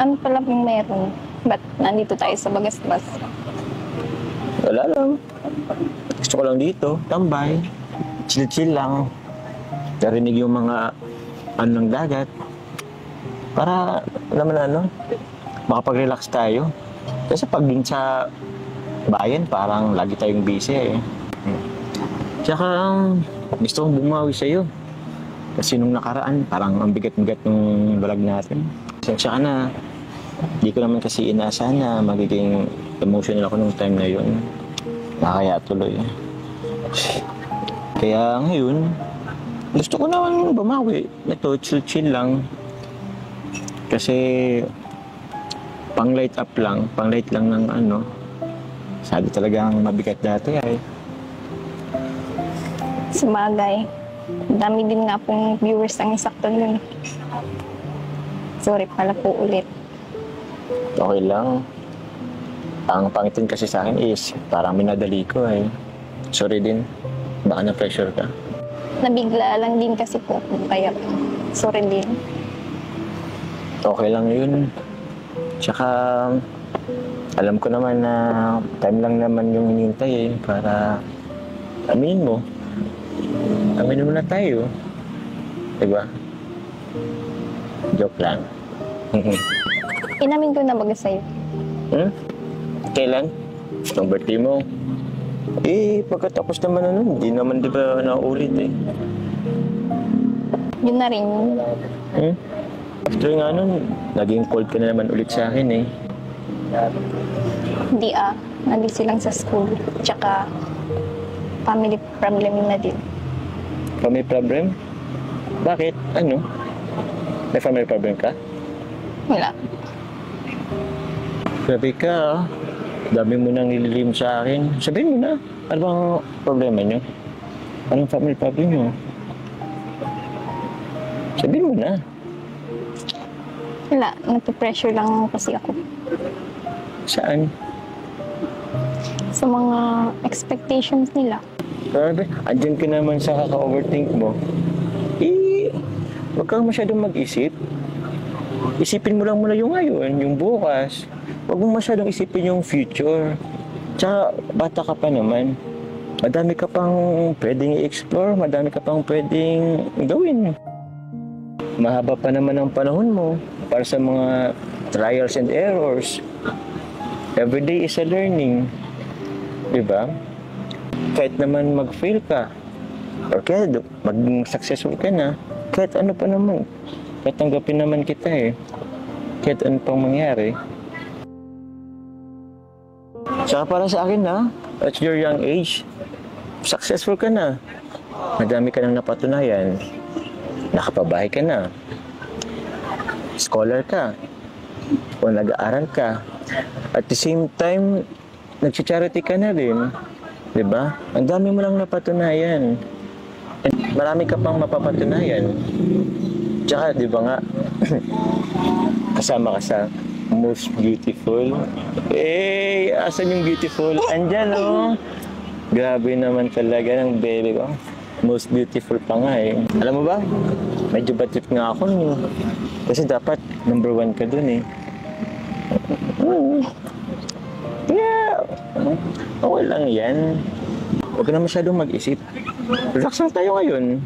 Ano pala kung meron? Ba't nandito tayo sa Bagasbas? Wala lang. Gusto ko lang dito, tambay. Chill-chill lang. Narinig yung mga ano ng dagat. Para naman makapag-relax tayo. Kasi pag din sa bayan, parang lagi tayong busy eh. Tsaka, gusto kong bumawi sa'yo. Kasi nung nakaraan, parang ang bigat-bigat ng balag natin. Pasensya ka na. Hindi ko naman kasi inaasahan na magiging emotional ako nung time na yun. Nakakaya tuloy. Kaya ngayon, gusto ko naman bumawi. Ito, chill-chill lang. Kasi, pang-light up lang. Pang-light lang ng sabi talagang mabigat dati ay. Sabagay. Dami din nga pong viewers ang isakto nun. Sorry pala po ulit. Okay lang. Ang pangitin kasi sa akin is parang minadali ko eh. Sorry din. Baka na-pressure ka. Nabigla lang din kasi po. Kaya sorry din. Okay lang yun. Tsaka alam ko naman na time lang naman yung hinihintay eh. Para aminin mo. Aminin mo na tayo. Diba? Joke lang. Inamin ko na baga sa'yo. Kailan? Nung birthday mo? Pagkatapos naman hindi naman di ba naulit eh. Yun na rin. After nga nun, naging cold ka na naman ulit sa akin eh. Hindi nandito lang sa school. Tsaka family problem na din. Family problem? Bakit? Ano? May family problem ka? Wala. Grabe ka Dami mo nang nililim sa akin. Sabihin mo na, ano bang problema niyo? Anong family problem niyo? Sabihin mo na. Wala, nagpe-pressure lang kasi ako. Saan? Sa mga expectations nila. Grabe, andyan ka naman sa kaka-overthink mo. Huwag kang masyadong mag-isip. Isipin mo lang muna yung ngayon, yung bukas. Huwag mo masyadong isipin yung future. Tsaka, bata ka pa naman. Madami ka pang pwedeng i-explore, madami ka pang pwedeng gawin. Mahaba pa naman ang panahon mo para sa mga trials and errors. Every day is a learning. Diba? Kahit naman mag-fail ka, or kahit maging successful ka na, kahit ano pa naman, kahit tanggapin naman kita eh. Kahit ano pang mangyari. Saka para sa akin at your young age, successful ka na. Madami ka nang napatunayan. Nakapabahay ka na. Scholar ka. O nag-aaral ka. At the same time, nag-charity ka na rin. Diba? Ang dami mo lang napatunayan. And marami ka pang mapapatunayan. Tsaka, di ba nga, kasama ka sa most beautiful. Asan yung beautiful? Andyan, oh. Grabe naman talaga ng baby ko. Most beautiful pa nga eh. Alam mo ba? Medyo batit nga ako. Kasi dapat number 1 ka dun eh. Yeah. Okay lang yan. Huwag ka na masyadong mag-isip. Relax lang tayo ngayon.